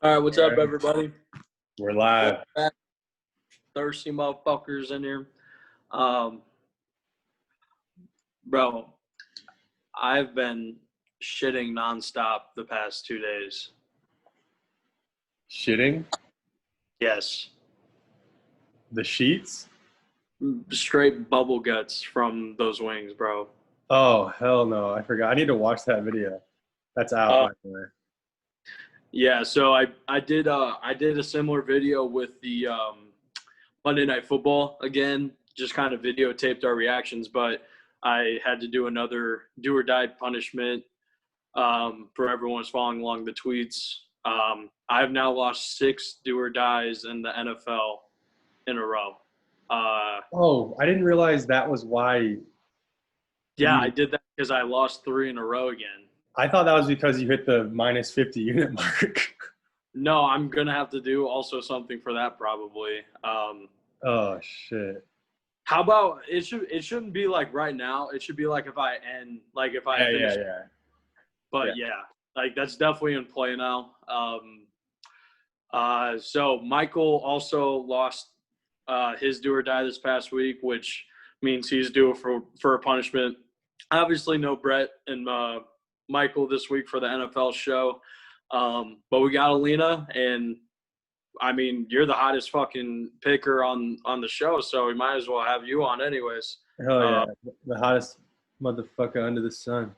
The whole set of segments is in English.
All right, what's All up, right. everybody? We're live. Thirsty motherfuckers in here. Um, Bro, I've been shitting nonstop the past 2 days. Shitting Yes, the sheets? straight bubble guts from those wings, bro. Oh, hell no. I forgot. I need to watch that video. That's out, Uh, by the way. yeah, so I did a similar video with the Monday Night Football again. Just kind of videotaped our reactions, but I had to do another do or die punishment. For everyone who's following along the tweets, I've now lost 6 do or dies in the NFL in a row. Oh, I didn't realize that was why Yeah, I you. did that because I lost 3 in a row again. I thought that was because you hit the minus 50 unit mark. No, I'm gonna have to do also something for that probably. Oh, shit. How about it shouldn't be like right now. It should be like if I finish. Yeah. But yeah, like that's definitely in play now. So Michael also lost his do or die this past week, which means he's due for a punishment. Obviously, no Brett and Michael this week for the NFL show, but we got Alina, and I mean you're the hottest fucking picker on the show, so we might as well have you on anyways. Hell yeah. The hottest motherfucker under the sun.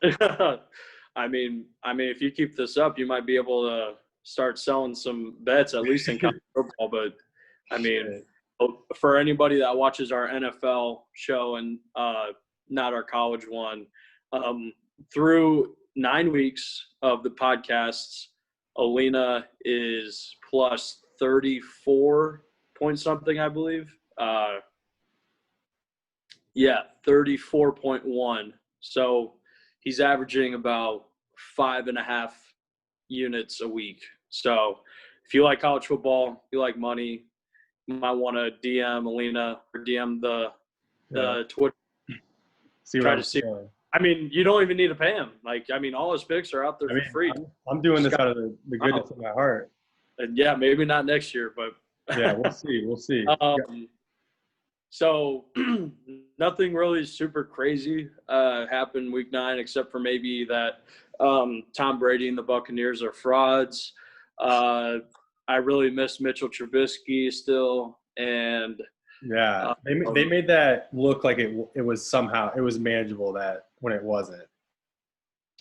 I mean, if you keep this up, you might be able to start selling some bets, at least in college football. But I mean, for anybody that watches our NFL show and not our college one, through 9 weeks of the podcasts, Alina is plus 34 point something, I believe. Yeah, 34.1. So he's averaging about 5.5 units a week. So if you like college football, you like money, you might want to DM Alina or DM the Twitter. Try to see. I mean, you don't even need to pay him. Like, I mean, all his picks are out there for free. I'm doing this out of the goodness of my heart. And yeah, maybe not next year, but yeah, we'll see. We'll see. So nothing really super crazy happened week 9, except for maybe that Tom Brady and the Buccaneers are frauds. I really miss Mitchell Trubisky still, and they made that look like it was somehow it was manageable that when it wasn't.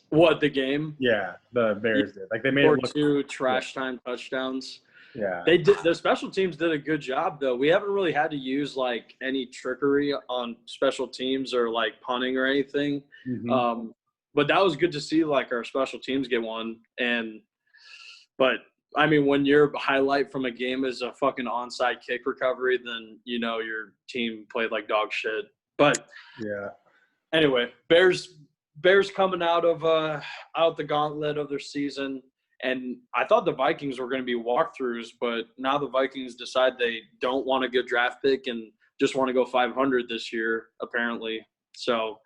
What, the game? Yeah, the Bears did. Like they made it look 2 trash time touchdowns. Yeah. They did. The special teams did a good job, though. We haven't really had to use like any trickery on special teams or like punting or anything. Mm-hmm. But that was good to see, like, our special teams get one. But I mean, when your highlight from a game is a fucking onside kick recovery, then you know your team played like dog shit. But yeah. Anyway, Bears coming out the gauntlet of their season. And I thought the Vikings were going to be walkthroughs, but now the Vikings decide they don't want a good draft pick and just want to go 500 this year, apparently. So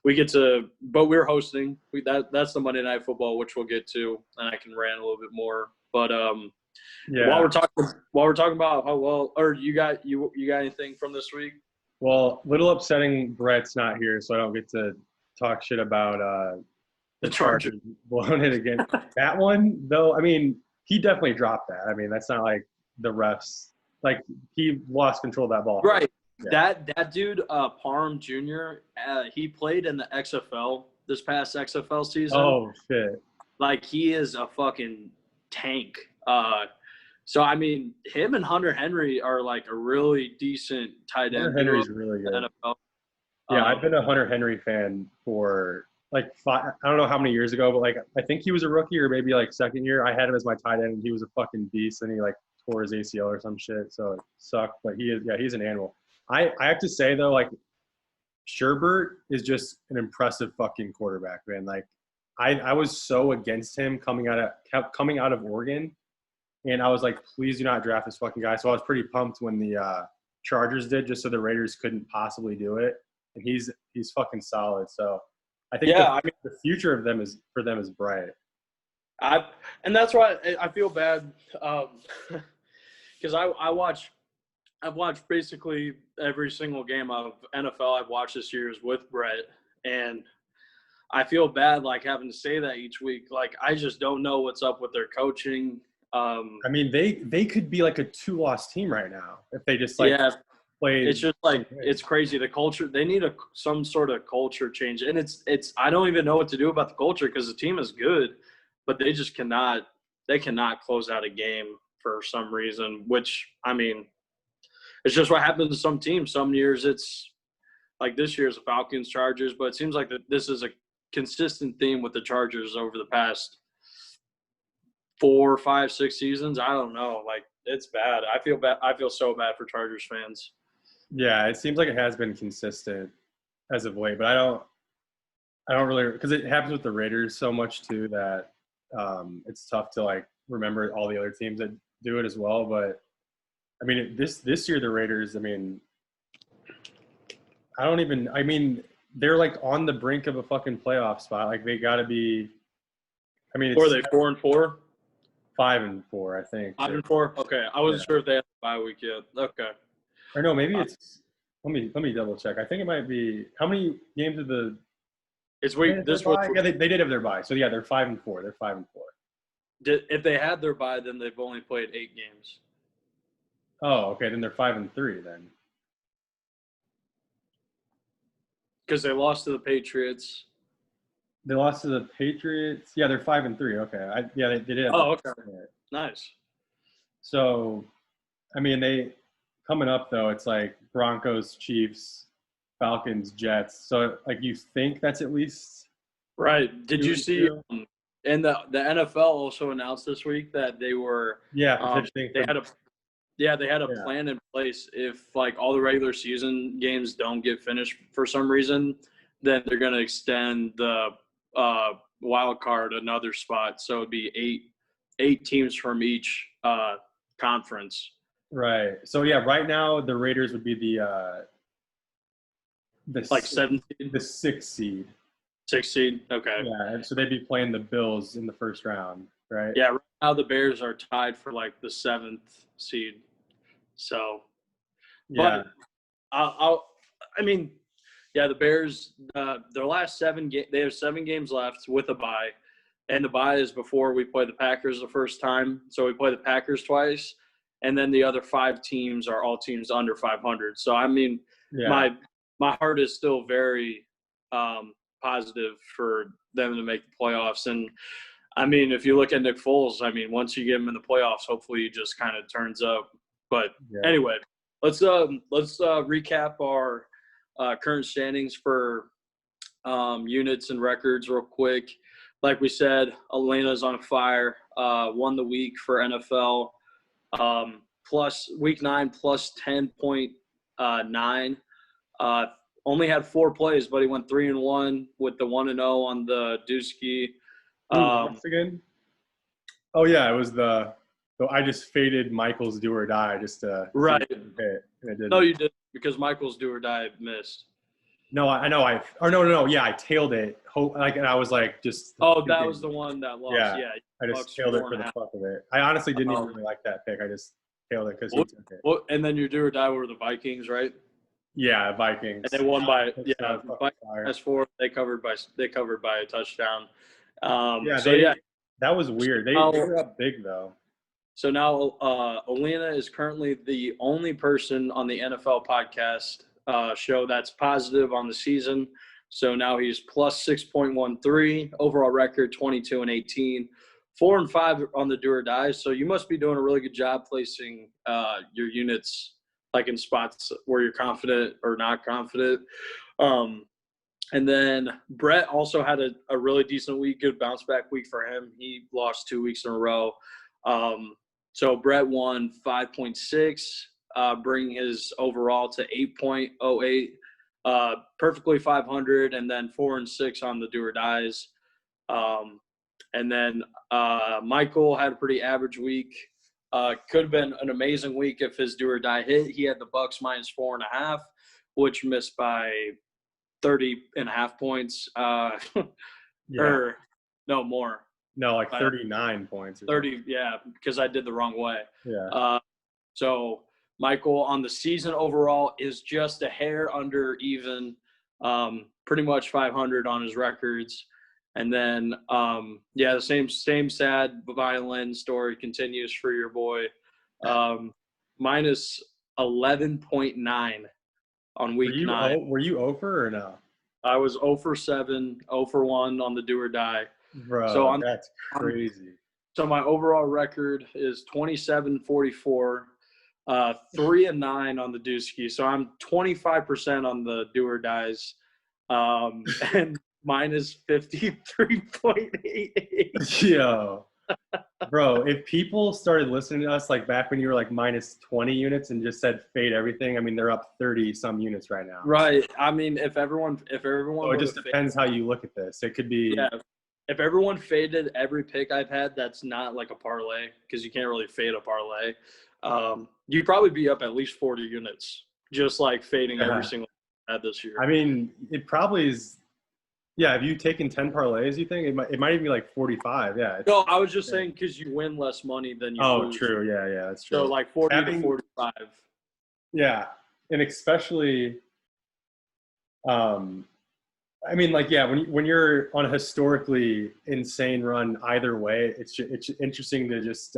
but we're hosting. That's the Monday Night Football, which we'll get to, and I can rant a little bit more. But while we're talking about how well, or you got anything from this week? Well, little upsetting. Brett's not here, so I don't get to talk shit about the Chargers blowing it again. That one, though, I mean, he definitely dropped that. I mean, that's not like the refs. Like, he lost control of that ball. Right. Yeah. That dude, Parham Jr., he played in the XFL this past XFL season. Oh, shit. Like, he is a fucking tank. So, I mean, him and Hunter Henry are like a really decent tight end. Hunter Henry's really good. NFL. Yeah, I've been a Hunter Henry fan for – like I don't know how many years ago, but like I think he was a rookie or maybe like second year. I had him as my tight end, and he was a fucking beast. And he like tore his ACL or some shit, so it sucked. But he's an animal. I have to say though, like Sherbert is just an impressive fucking quarterback, man. Like I was so against him coming out of Oregon, and I was like, please do not draft this fucking guy. So I was pretty pumped when the Chargers did, just so the Raiders couldn't possibly do it. And he's fucking solid. So. I think the future of them is bright. And that's why I feel bad because I've watched basically every single game of NFL I've watched this year is with Brett, and I feel bad like having to say that each week. Like I just don't know what's up with their coaching. I mean, they could be like a 2-loss team right now if they just like yeah, played. it's just like it's crazy. The culture they need some sort of culture change, and it's I don't even know what to do about the culture because the team is good, but they just cannot close out a game for some reason. Which I mean, it's just what happens to some teams. Some years it's like this year's the Falcons, Chargers, but it seems like this is a consistent theme with the Chargers over the past 4, 5, 6 seasons. I don't know. Like it's bad. I feel bad. I feel so bad for Chargers fans. Yeah, it seems like it has been consistent as of late, but I don't really because it happens with the Raiders so much too that it's tough to like remember all the other teams that do it as well. But I mean, this year the Raiders. I mean, they're like on the brink of a fucking playoff spot. Like they got to be. I mean, Or are they 4-4? 5-4, I think. 5-4. Okay, I wasn't sure if they had a bye week yet. Okay. Or no, maybe it's. Let me double check. I think it might be. How many games did the? It's week. This was. Yeah, they did have their bye. So yeah, they're 5-4. They're 5-4. If they had their bye, then they've only played 8 games. Oh, okay. Then they're 5-3 then. Because they lost to the Patriots. They lost to the Patriots. Yeah, they're 5-3. Okay. They did. Oh, okay. Nice. So, I mean, they coming up though. It's like Broncos, Chiefs, Falcons, Jets. So, like, you think that's at least right. Did you see? And the NFL also announced this week that they were. Yeah. They had a plan in place. If like all the regular season games don't get finished for some reason, then they're going to extend the wild card another spot. So it'd be eight teams from each conference. Right. So yeah, right now the Raiders would be the like 7 seed? The 6th seed. 6th seed. Okay. Yeah, and so they'd be playing the Bills in the first round, right? Yeah. Right now the Bears are tied for like the 7th seed. So, yeah. But I mean, yeah, the Bears, their last 7 games, they have 7 games left with a bye. And the bye is before we play the Packers the first time. So we play the Packers twice. And then the other 5 teams are all teams under 500. So, I mean, my heart is still very positive for them to make the playoffs. And, I mean, if you look at Nick Foles, I mean, once you get him in the playoffs, hopefully he just kind of turns up. But anyway, let's recap our current standings for units and records real quick. Like we said, Elena's on fire. Won the week for NFL. Plus week 9 plus 10.9. Only had 4 plays, but he went 3-1 with the 1-0 on the Dusky. Again? Oh yeah, it was I just faded Michael's do or die just to right. Hit, and it didn't. No, you didn't because Michael's do or die missed. No, I know. No. Yeah, I tailed it. And I was like, just. Oh, that was the one that lost. Yeah, I just tailed it for the fuck of it. I honestly didn't even really like that pick. I just tailed it because he took it. Well, and then your do or die were the Vikings, right? Yeah, Vikings. And they won by S4. They covered by a touchdown. That was weird. They were up big though. So now Alina is currently the only person on the NFL podcast show that's positive on the season. So now he's plus 6.13, overall record 22-18, 4-5 on the do or die. So you must be doing a really good job placing your units like in spots where you're confident or not confident. And then Brett also had a really decent week, good bounce back week for him. He lost 2 weeks in a row. So Brett won 5.6, bringing his overall to 8.08, perfectly 500, and then 4-6 on the do or dies. And then Michael had a pretty average week. Could have been an amazing week if his do or die hit. He had the Bucks minus 4.5, which missed by 30.5 points. Or no more. No, like 39 points. Or 30, something. yeah, because I did the wrong way. Yeah. So Michael on the season overall is just a hair under even, pretty much 500 on his records. And then, the same sad violin story continues for your boy. Minus 11.9 on week 9. Were you over or no? I was 0 for 7, 0 for 1 on the do or die. Bro, that's crazy. So my overall record is 27-44, 3-9 on the Dusky. So I'm 25% on the do or dies, and minus 53.88. Yo, bro, if people started listening to us like back when you were like minus 20 units and just said fade everything, I mean they're up 30 some units right now. Right. I mean, if everyone, so it just depends how you look at this. It could be If everyone faded every pick I've had, that's not like a parlay because you can't really fade a parlay. You'd probably be up at least 40 units, just like fading every single ad this year. I mean, it probably is. Yeah, have you taken 10 parlays, you think? It might even be like 45, yeah. No, I was just saying because you win less money than you lose. Oh, true, yeah, that's true. So like 40 to 45. Yeah, and especially I mean, like, yeah, when you're on a historically insane run either way, it's interesting to just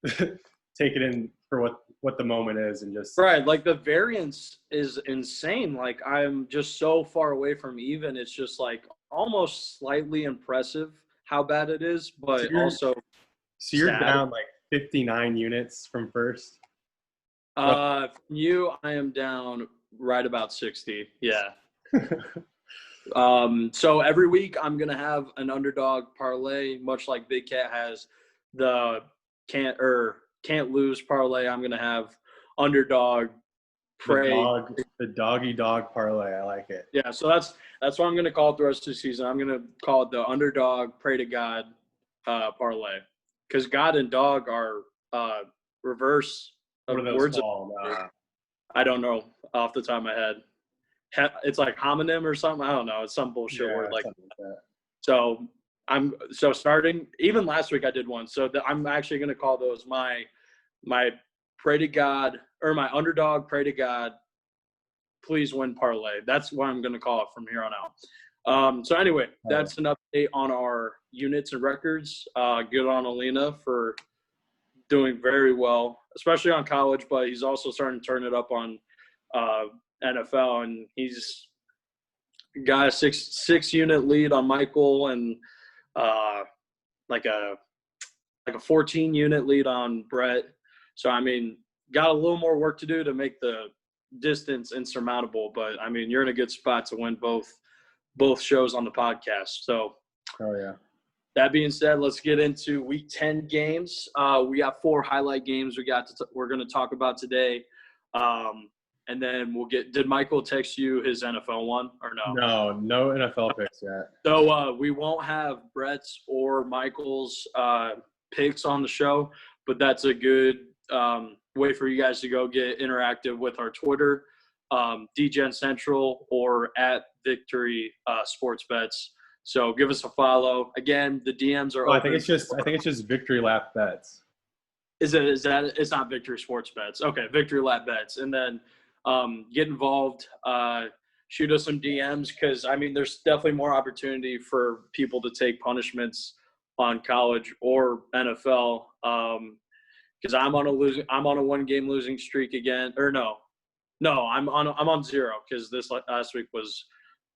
take it in for what the moment is and just right. Like the variance is insane. Like I'm just so far away from even. It's just like almost slightly impressive how bad it is, but so you're down like 59 units from first. I am down right about 60. Yeah. So every week I'm going to have an underdog parlay, much like Big Cat has the can't lose parlay. I'm going to have underdog pray. The doggy dog parlay. I like it. Yeah. So that's what I'm going to call it the rest of the season. I'm going to call it the underdog pray to God parlay, because God and dog are reverse of words. I don't know off the top of my head. It's like homonym or something. I don't know. It's some bullshit word like that. So starting even last week I did one. So I'm actually going to call those my pray to God, or my underdog pray to God, please win parlay. That's what I'm going to call it from here on out. So anyway, that's an update on our units and records. Good on Alina for doing very well, especially on college, but he's also starting to turn it up on NFL, and he's got a six unit lead on Michael, and like a 14 unit lead on Brett. So I mean, got a little more work to do to make the distance insurmountable, but I mean, you're in a good spot to win both shows on the podcast. So that being said, let's get into week 10 games. We got 4 highlight games we're going to talk about today. And then did Michael text you his NFL one or no? No NFL picks yet. So we won't have Brett's or Michael's picks on the show, but that's a good way for you guys to go get interactive with our Twitter, DeGen Central, or at Victory Sports Bets. So give us a follow. Again, the DMs are open. I think it's just Victory Lap Bets. Is that it's not Victory Sports Bets? Okay, Victory Lap Bets. And then get involved, shoot us some DMs, because I mean there's definitely more opportunity for people to take punishments on college or NFL, because I'm on a 1-game losing streak again, or no I'm on 0, because this last week was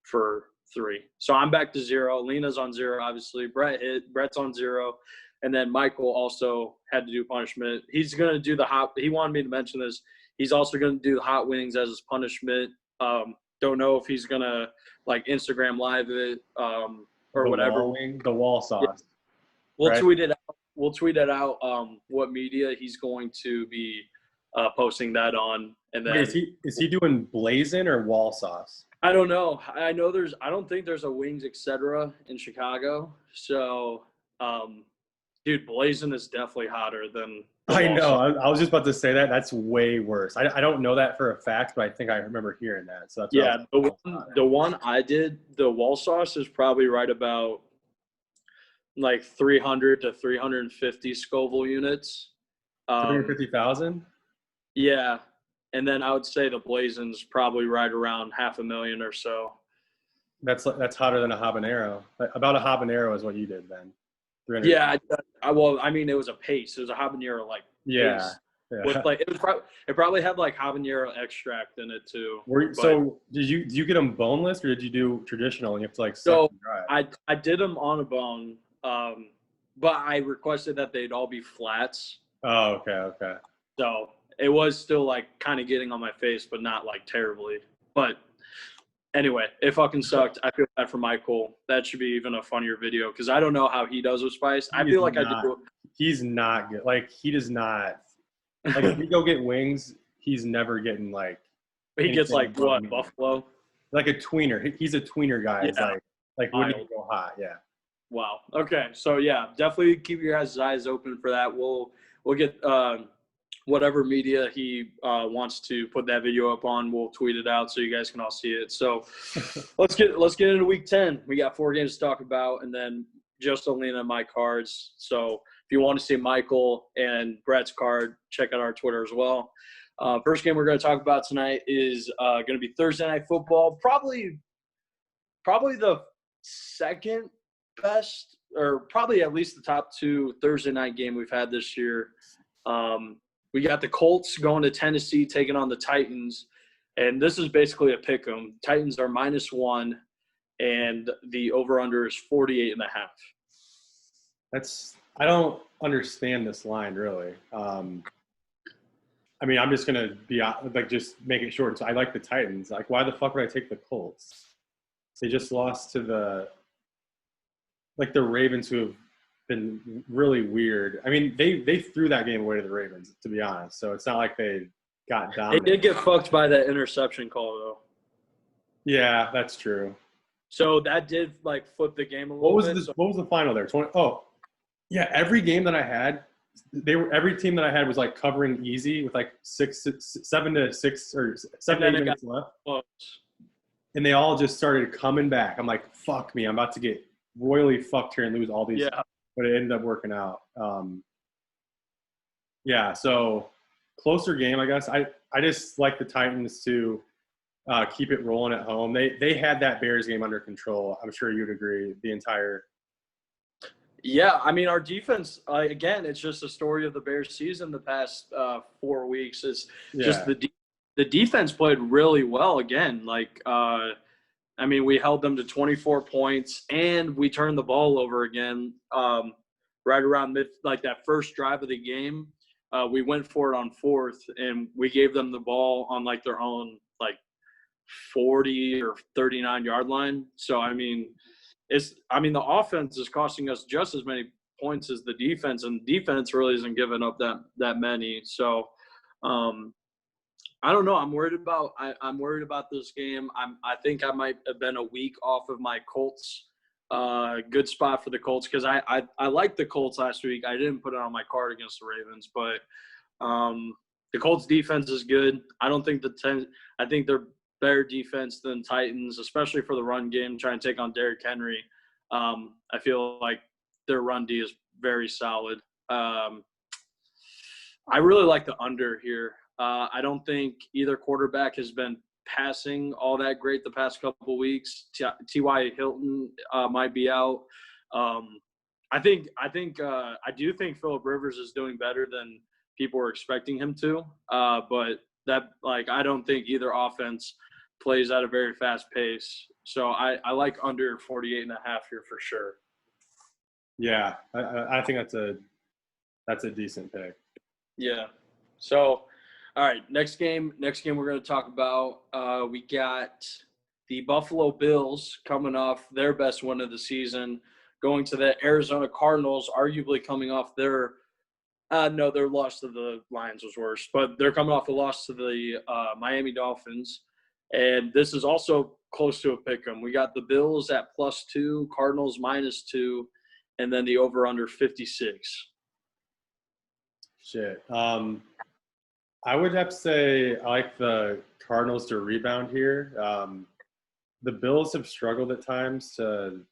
for 3, so I'm back to 0. Lena's on 0, obviously. Brett's on 0, and then Michael also had to do punishment. He's gonna do he wanted me to mention this. He's also going to do hot wings as his punishment. Don't know if he's going to like Instagram live it or whatever. The wall sauce. Yeah. We'll tweet it out. What media he's going to be posting that on. And then is he doing blazing or wall sauce? I don't know. I don't think there's a wings etc. in Chicago. So, dude, blazing is definitely hotter than. I know. I was just about to say that. That's way worse. I don't know that for a fact, but I think I remember hearing that. So that's the one I did, the wall sauce is probably right about like 300 to 350 Scoville units. 350,000? Yeah. And then I would say the Blazon's probably right around 500,000 or so. That's hotter than a habanero. About a habanero is what you did then. Yeah, well, I mean, it was a paste. It was a habanero paste. Yeah. With it probably had like habanero extract in it too. So did you get them boneless or did you do traditional and you have to like suck So them dry? I did them on a bone, but I requested that they'd all be flats. Oh, okay. So it was still like kind of getting on my face, but not like terribly. But anyway, it fucking sucked. I feel bad for Michael. That should be even a funnier video because I don't know how he does with spice. I feel like I do. He's not good. Like he does not. Like if we go get wings, he's never getting like. He gets like what, buffalo? Like a tweener. He's a tweener guy. Yeah. It's like wouldn't even go hot. Yeah. Wow. Okay. So yeah, definitely keep your guys' eyes open for that. We'll get whatever media he wants to put that video up on. We'll tweet it out so you guys can all see it. So let's get into week 10. We got 4 games to talk about, and then just only in my cards. So if you want to see Michael and Brett's card, check out our Twitter as well. First game we're going to talk about tonight is going to be Thursday Night Football. Probably the second best, or probably at least the top 2 Thursday night game we've had this year. We got the Colts going to Tennessee, taking on the Titans, and this is basically a pick 'em. Titans are -1, and the over/under is 48.5. I don't understand this line really. I mean, I'm just gonna be like, just make it short. So I like the Titans. Like, why the fuck would I take the Colts? They just lost to the Ravens, who have been really weird. I mean, they threw that game away to the Ravens, to be honest. So it's not like they got dominated. They did get fucked by that interception call, though. Yeah, that's true. So that did like flip the game a little bit. What was the final there? 20. Oh, yeah. Every game that I had, every team that I had was like covering easy with like 7 to 6 or 7 to 8 minutes left. Close. And they all just started coming back. I'm like, fuck me, I'm about to get royally fucked here and lose all these. Yeah. But it ended up working out. Yeah, so closer game, I guess. I just like the Titans to keep it rolling at home. They had that Bears game under control. I'm sure you'd agree. The entire. Yeah, I mean, our defense, again, it's just a story of the Bears season the past 4 weeks. Is just the defense played really well again. Like, I mean, we held them to 24 points, and we turned the ball over again right around that first drive of the game. We went for it on 4th, and we gave them the ball on like their own 40 or 39-yard line. So I mean, the offense is costing us just as many points as the defense, and the defense really isn't giving up that many. So I don't know. I'm worried about this game. I think I might have been a week off of my Colts. Good spot for the Colts because I liked the Colts last week. I didn't put it on my card against the Ravens, but the Colts defense is good. I think they're better defense than Titans, especially for the run game, trying to take on Derrick Henry. I feel like their run D is very solid. I really like the under here. I don't think either quarterback has been passing all that great the past couple of weeks. T.Y. Hilton might be out. I do think Phillip Rivers is doing better than people were expecting him to. But I don't think either offense plays at a very fast pace. So I like under 48.5 here for sure. Yeah, I think that's a decent pick. Yeah. So, all right, next game we're going to talk about, we got the Buffalo Bills coming off their best win of the season, going to the Arizona Cardinals, arguably coming off their loss to the Lions was worse, but they're coming off a loss to the Miami Dolphins, and this is also close to a pick 'em. We got the Bills at +2, Cardinals -2, and then the over/under 56. Shit. I would have to say I like the Cardinals to rebound here. The Bills have struggled at times to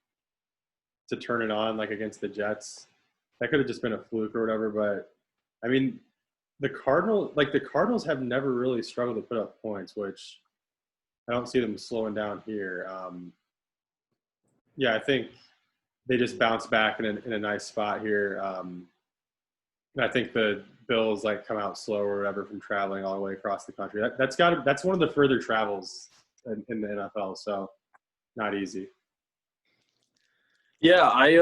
to turn it on like against the Jets. That could have just been a fluke or whatever. But I mean, the Cardinals have never really struggled to put up points, which I don't see them slowing down here. Yeah, I think they just bounce back in a nice spot here. And I think the Bills like come out slow or whatever from traveling all the way across the country. That's one of the further travels in the NFL, so not easy. Yeah, I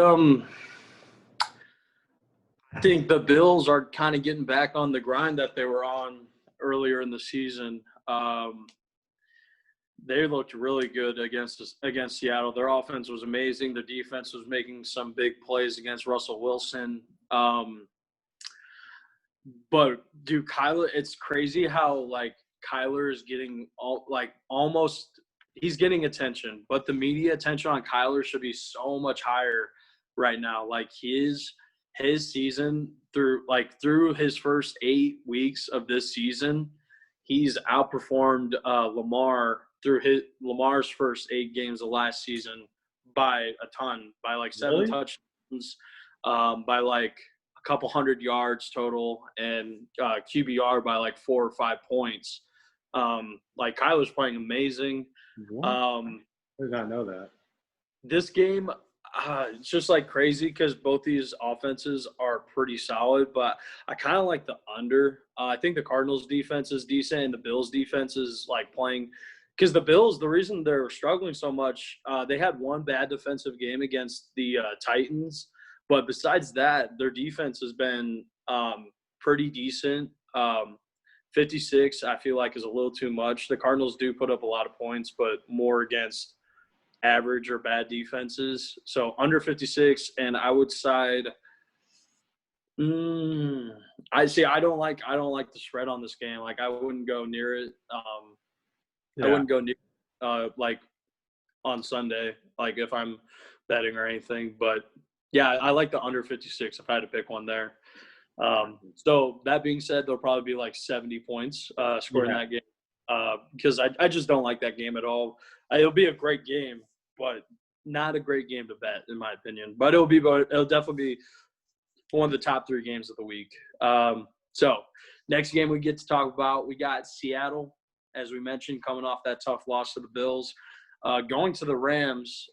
think the Bills are kind of getting back on the grind that they were on earlier in the season. They looked really good against Seattle. Their offense was amazing. Their defense was making some big plays against Russell Wilson. But dude, Kyler, it's crazy how like Kyler is getting he's getting attention, but the media attention on Kyler should be so much higher right now. Like his season through his first 8 weeks of this season, he's outperformed Lamar through Lamar's first 8 games of last season by a ton, by like 7 touchdowns, by like a couple hundred yards total, and QBR by like 4 or 5 points. Like Kyler's playing amazing. I did not know that. This game, it's just like crazy because both these offenses are pretty solid, but I kind of like the under. I think the Cardinals defense is decent and the Bills defense is like playing because the Bills, the reason they're struggling so much, they had one bad defensive game against the Titans, but besides that, their defense has been pretty decent. 56, I feel like, is a little too much. The Cardinals do put up a lot of points, but more against average or bad defenses. So under 56, and I would side. I don't like the spread on this game. Like I wouldn't go near it. I wouldn't go near like on Sunday, like if I'm betting or anything. But yeah, I like the under 56 if I had to pick one there. So that being said, there'll probably be like 70 points scored in that game because I just don't like that game at all. It'll be a great game, but not a great game to bet, in my opinion. But it'll definitely be one of the top 3 games of the week. So next game we get to talk about, we got Seattle, as we mentioned, coming off that tough loss to the Bills, going to the Rams.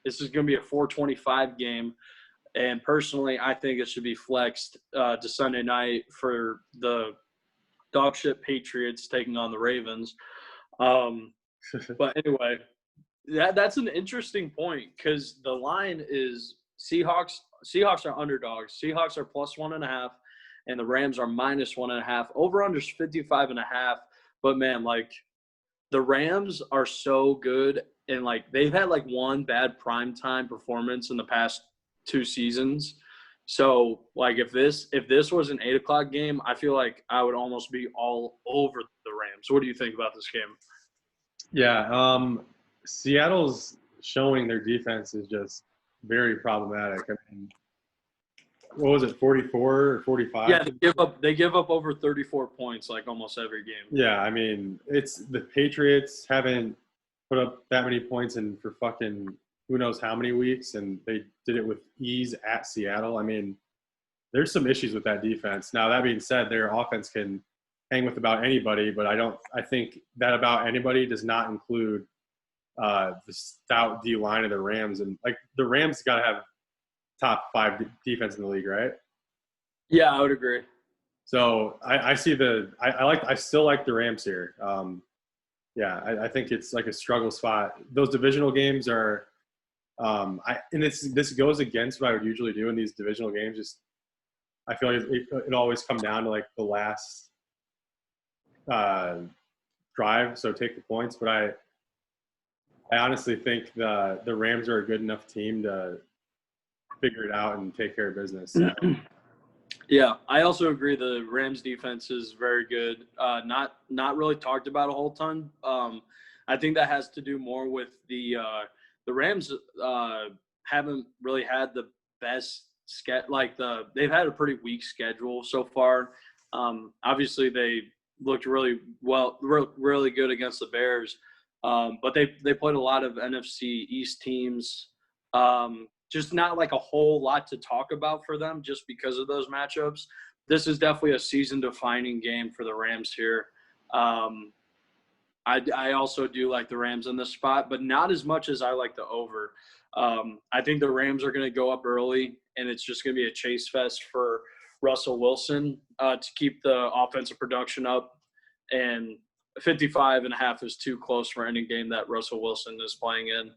This is going to be a 4:25 game. And personally, I think it should be flexed to Sunday night for the dog shit Patriots taking on the Ravens. But anyway, that's an interesting point because the line is Seahawks are underdogs. Seahawks are +1.5, and the Rams are -1.5. Over/under is 55.5. But man, like the Rams are so good, and like they've had like one bad primetime performance in the past 2 seasons. So like if this was an 8 o'clock game, I feel like I would almost be all over the Rams. What do you think about this game? Yeah, Seattle's showing their defense is just very problematic. I mean, what was it, 44 or 45? Yeah, they give up over 34 points like almost every game. Yeah, I mean, it's the Patriots haven't put up that many points in for fucking who knows how many weeks, and they did it with ease at Seattle. I mean, there's some issues with that defense. Now, that being said, their offense can hang with about anybody, but I think that about anybody does not include the stout D line of the Rams. And like the Rams got to have top 5 defense in the league, right? Yeah, I would agree. So I see I still like the Rams here. I think it's like a struggle spot. Those divisional games are, and this goes against what I would usually do in these divisional games. Just I feel like it always come down to like the last drive, so take the points. But I honestly think the Rams are a good enough team to figure it out and take care of business. So. Yeah, I also agree the Rams defense is very good. Not really talked about a whole ton. I think that has to do more with the Rams haven't really had the best they've had a pretty weak schedule so far. Obviously they looked really good against the Bears. But they played a lot of NFC East teams. just not like a whole lot to talk about for them just because of those matchups. This is definitely a season-defining game for the Rams here. I also do like the Rams in this spot, but not as much as I like the over. I think the Rams are going to go up early, and it's just going to be a chase fest for Russell Wilson to keep the offensive production up. And 55.5 is too close for any game that Russell Wilson is playing in.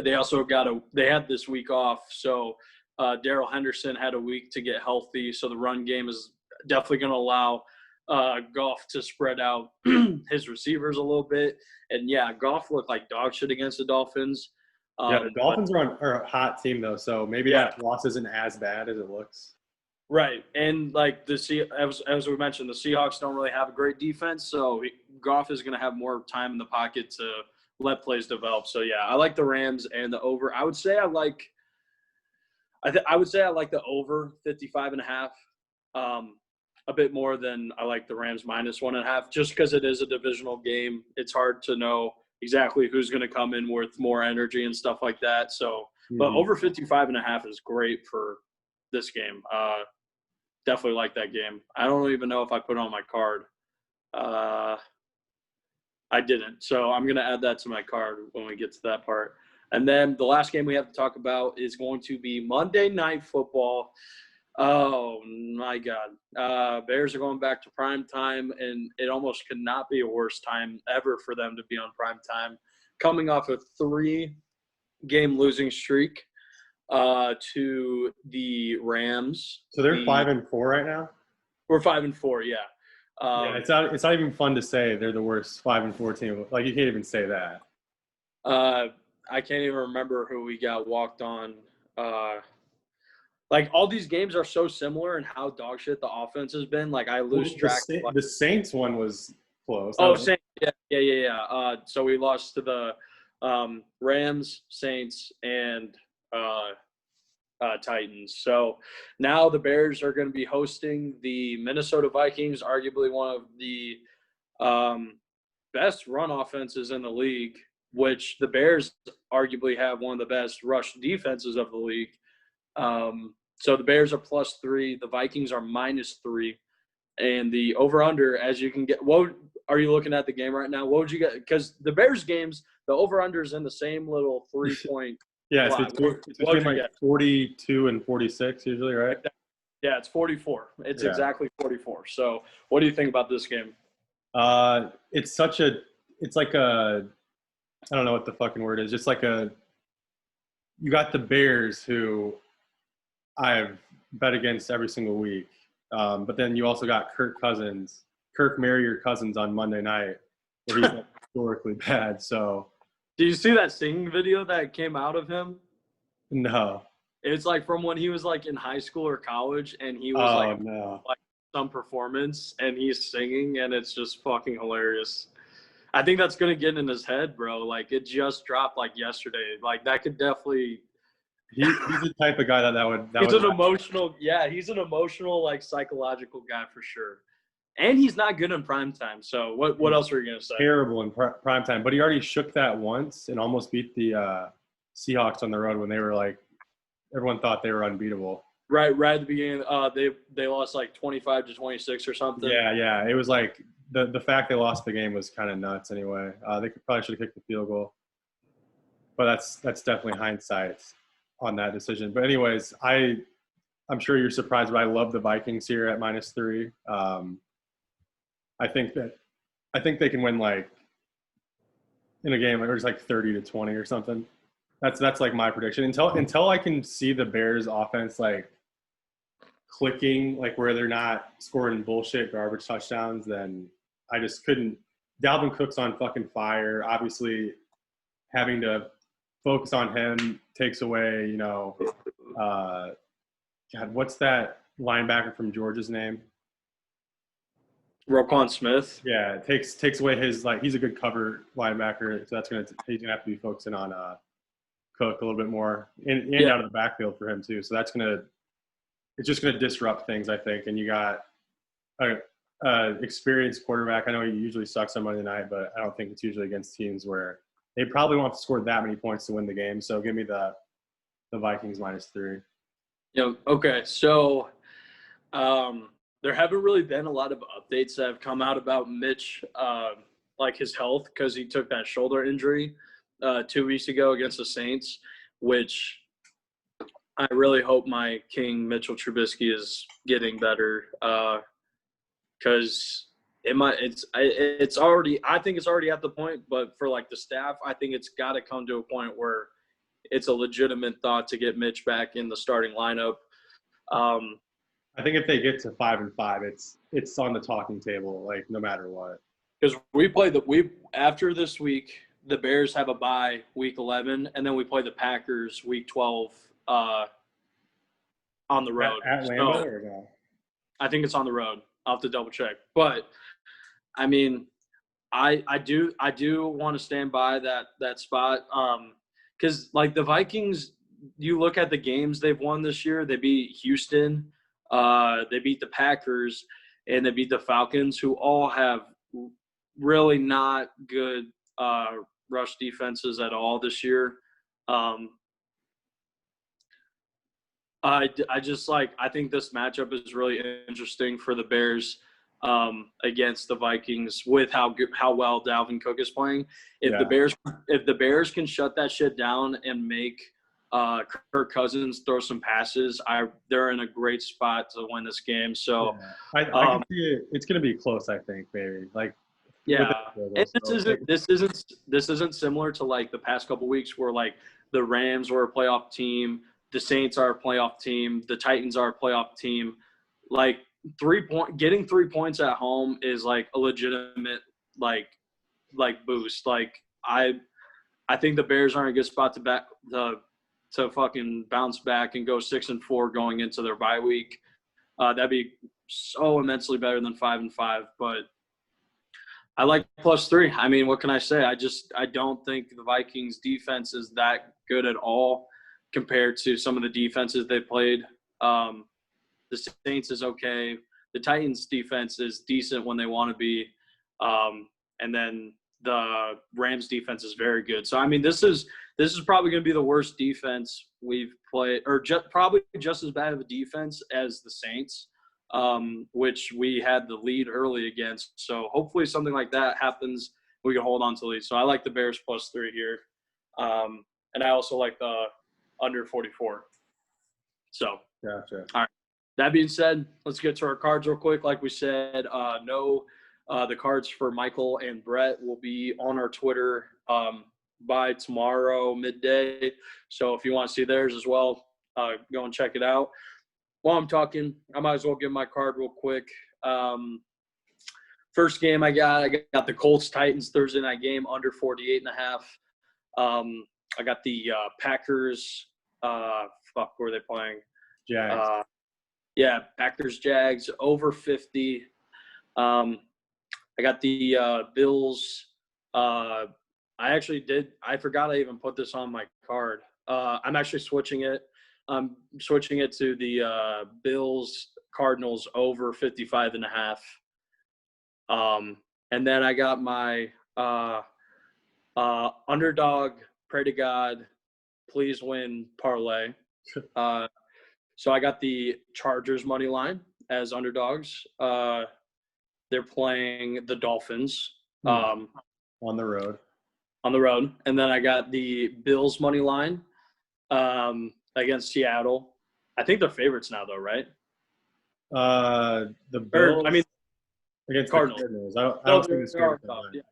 They also they had this week off, so Darrell Henderson had a week to get healthy, so the run game is definitely going to allow Goff to spread out his receivers a little bit. And, yeah, Goff looked like dog shit against the Dolphins. The Dolphins are a hot team, though, so maybe that loss isn't as bad as it looks. Right. And, like, as we mentioned, the Seahawks don't really have a great defense, so Goff is going to have more time in the pocket to let plays develop. So, yeah, I like the Rams and the over. I would say I like the over 55.5. A bit more than I like the Rams -1.5, just because it is a divisional game. It's hard to know exactly who's going to come in with more energy and stuff like that. So, but over 55.5 is great for this game. Definitely like that game. I don't even know if I put it on my card. I didn't. So I'm going to add that to my card when we get to that part. And then the last game we have to talk about is going to be Monday Night Football. Oh, my God. Bears are going back to prime time, and it almost could not be a worse time ever for them to be on prime time. Coming off a 3-game losing streak to the Rams. So they're 5-4 right now? We're 5-4, yeah. It's not even fun to say they're the worst 5-4 team. Like, you can't even say that. I can't even remember who we got walked on. Like, all these games are so similar in how dog shit the offense has been. Like, I lose track. The Saints one was close. Oh, Saints. Yeah. So we lost to the Rams, Saints, and Titans. So now the Bears are going to be hosting the Minnesota Vikings, arguably one of the best run offenses in the league, which the Bears arguably have one of the best rush defenses of the league. So the Bears are +3, the Vikings are -3, and the over/under, as you can get. What are you looking at the game right now? What would you get? Because the Bears games, the over/under is in the same little 3-point. Yeah, it's between like 42 and 46 usually, right? Yeah, it's 44. It's exactly 44. So what do you think about this game? It's like I don't know what the fucking word is. Just like you got the Bears, who I've bet against every single week. But then you also got Kirk Merrier Cousins on Monday night, where he's like historically bad. So, did you see that singing video that came out of him? No. It's like from when he was like in high school or college, and he was like some performance, and he's singing, and it's just fucking hilarious. I think that's gonna get in his head, bro. Like, it just dropped like yesterday. Like, that could definitely. He's the type of guy that would. He's an emotional, like, psychological guy for sure. And he's not good in prime time. So what else are you gonna say? Terrible in prime time, but he already shook that once and almost beat the Seahawks on the road when they were like, everyone thought they were unbeatable. Right at the beginning, they lost like 25-26 or something. Yeah. It was like the fact they lost the game was kind of nuts. Anyway, they probably should have kicked the field goal, but that's definitely hindsight on that decision. But anyways, I'm sure you're surprised, but I love the Vikings here at -3. I think they can win like in a game where it's like 30-20 or something. That's like my prediction. Until I can see the Bears offense like clicking, like where they're not scoring bullshit garbage touchdowns, then I just couldn't. Dalvin Cook's on fucking fire. Obviously, having to focus on him takes away, God, what's that linebacker from Georgia's name? Roquan Smith. Yeah, it takes away his, like, he's a good cover linebacker, so he's gonna have to be focusing on Cook a little bit more and out of the backfield for him too. So it's just gonna disrupt things, I think. And you got a experienced quarterback. I know he usually sucks on Monday night, but I don't think it's usually against teams where they probably won't have to score that many points to win the game. So give me the Vikings -3. Yeah. Okay. So there haven't really been a lot of updates that have come out about Mitch, like his health, because he took that shoulder injury 2 weeks ago against the Saints, which I really hope my king Mitchell Trubisky is getting better, because it's already, I think it's already at the point, but for like the staff, I think it's got to come to a point where it's a legitimate thought to get Mitch back in the starting lineup. I think if they get to 5-5, it's on the talking table, like no matter what. Because after this week, the Bears have a bye week 11, and then we play the Packers week 12 on the road. At Lambeau or no? I think it's on the road. I'll have to double check. But I mean, I do want to stand by that spot. Because like the Vikings, you look at the games they've won this year. They beat Houston, they beat the Packers, and they beat the Falcons, who all have really not good rush defenses at all this year. I think this matchup is really interesting for the Bears against the Vikings with how well Dalvin Cook is playing. If the Bears can shut that shit down and make Kirk Cousins throw some passes, they're in a great spot to win this game. So I can see it. It's going to be close, I think, maybe. Like, yeah, and this isn't similar to like the past couple weeks where like the Rams were a playoff team, the Saints are a playoff team, the Titans are a playoff team. Like getting 3 points at home is like a legitimate like boost. Like I think the Bears are in a good spot to fucking bounce back and go 6-4 going into their bye week. That'd be so immensely better than 5-5, but I like +3. I mean, what can I say? I don't think the Vikings defense is that good at all compared to some of the defenses they played. The Saints is okay. The Titans defense is decent when they want to be. And then the Rams defense is very good. So, I mean, this is probably going to be the worst defense we've played, or probably just as bad of a defense as the Saints, which we had the lead early against. So hopefully something like that happens. We can hold on to the lead. So I like the Bears +3 here. And I also like the under 44. So, gotcha. All right. That being said, let's get to our cards real quick. Like we said, the cards for Michael and Brett will be on our Twitter by tomorrow midday. So if you want to see theirs as well, go and check it out. While I'm talking, I might as well give my card real quick. First game I got the Colts-Titans Thursday night game, under 48.5. I got the Packers. Who are they playing? Jags. Packers-Jags, over 50. I got the Bills. I forgot I even put this on my card. I'm actually switching it. I'm switching it to the Bills-Cardinals over 55.5. And then I got my underdog, pray to God, please win parlay. So I got the Chargers money line as underdogs. They're playing the Dolphins on the road. And then I got the Bills money line against Seattle. I think they're favorites now, though, right? The Bills. Against Cardinals. I don't think it's fair.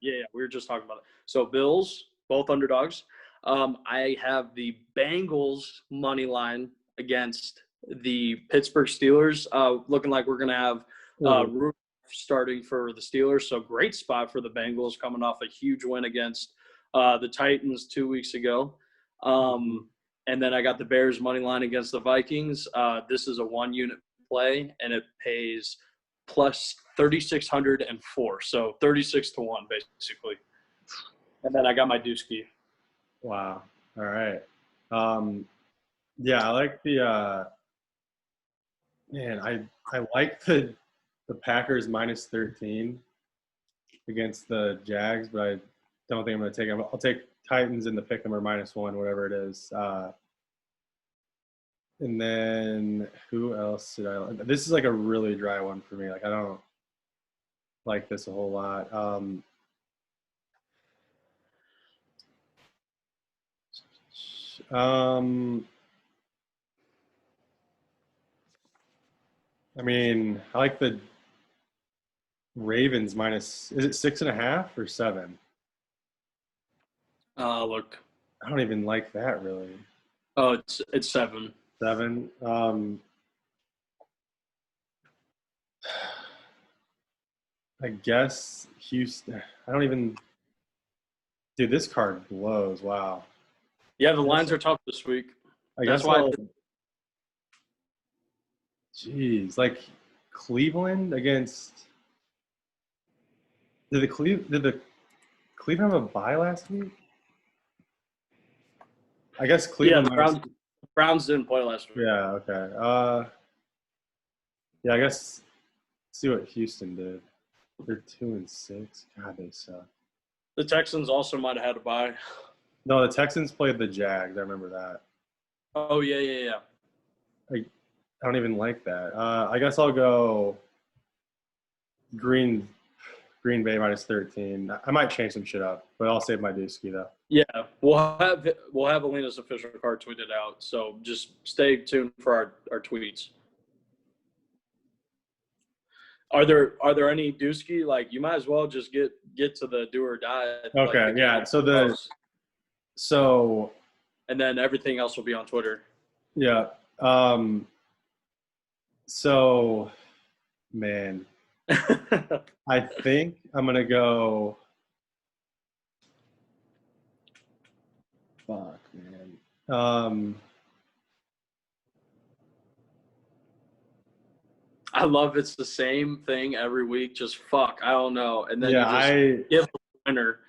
Yeah, we were just talking about it. So Bills, both underdogs. I have the Bengals money line against the Pittsburgh Steelers. Looking like we're going to have Rudolph starting for the Steelers. So great spot for the Bengals coming off a huge win against the Titans 2 weeks ago. And then I got the Bears money line against the Vikings. This is a 1-unit play, and it pays plus 3,604. So 36-1, basically. And then I got my Dusky. Wow. All right. I like the I like the Packers -13 against the Jags, but I don't think I'm going to take them. I'll take Titans in the pick 'em or -1, whatever it is. And then who else did I like? This is like a really dry one for me. Like I don't like this a whole lot. I mean, I like the Ravens minus. Is it 6.5 or 7? Look. I don't even like that really. Oh, it's 7. 7. I guess Houston. I don't even. Dude, this card blows. Wow. Yeah, the lines are tough this week. That's why. Jeez, like Cleveland against. Did the Cleveland have a bye last week? I guess Cleveland. Yeah, the Browns didn't play last week. Yeah. Okay. Yeah, I guess. See what Houston did. They're 2-6. God, they suck. The Texans also might have had a bye. No, the Texans played the Jags. I remember that. Oh yeah. I don't even like that. I guess I'll go Green Bay -13. I might change some shit up, but I'll save my Dusky though. Yeah, we'll have Alina's official card tweeted out. So just stay tuned for our tweets. Are there any Dusky? Like you might as well just get to the do or die. Okay, like yeah. So and then everything else will be on Twitter. Yeah. So man, I think I'm gonna go. Fuck, man. I love it's the same thing every week. Just fuck, I don't know, and then you just give the winner.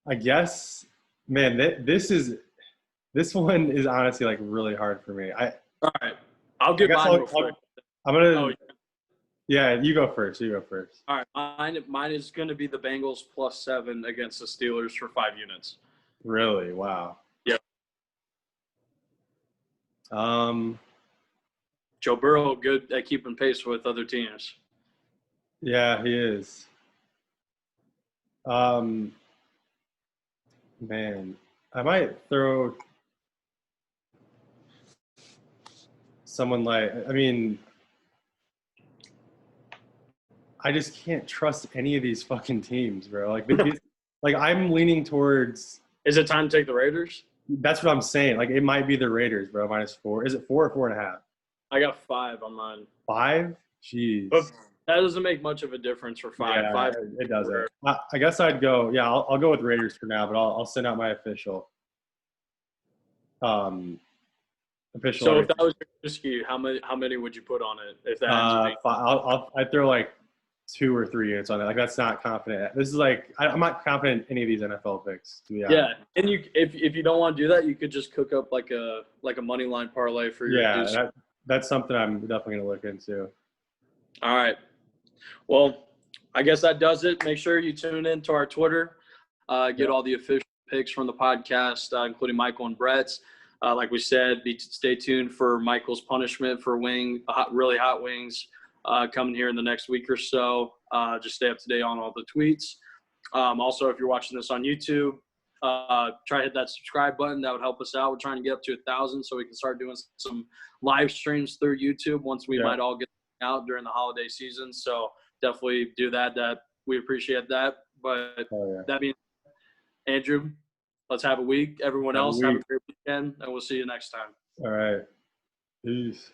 I guess, man, this one is honestly like really hard for me. All right, I'll get mine before. I'm gonna. Oh, yeah, you go first. All right, mine is going to be the Bengals +7 against the Steelers for 5 units. Really? Wow. Yep. Joe Burrow, good at keeping pace with other teams. Yeah, he is. Man, I might throw someone like. I mean, I just can't trust any of these fucking teams, bro. Like I'm leaning towards. Is it time to take the Raiders? That's what I'm saying. Like it might be the Raiders, bro. -4. Is it 4 or 4.5? I got 5 on mine. 5? Jeez. But that doesn't make much of a difference for 5. Yeah, 5. It doesn't. I guess I'd go. Yeah, I'll go with Raiders for now, but I'll send out my official. So if that was your risky, how many would you put on it? If that I'd throw like 2 or 3 units on it. Like that's not confident. This is like I'm not confident in any of these NFL picks. To be honest. Yeah, and if you don't want to do that, you could just cook up like a money line parlay for your. Yeah, that's something I'm definitely gonna look into. All right. Well, I guess that does it. Make sure you tune in to our Twitter. Get all the official picks from the podcast, including Michael and Brett's. Like we said, stay tuned for Michael's punishment for really hot wings coming here in the next week or so. Just stay up to date on all the tweets. Also, if you're watching this on YouTube, try to hit that subscribe button. That would help us out. We're trying to get up to 1,000 so we can start doing some live streams through YouTube once we might all get out during the holiday season. So definitely do that. We appreciate that. But that being said, Andrew, let's have a week. Everyone else, have a great weekend, and we'll see you next time. All right. Peace.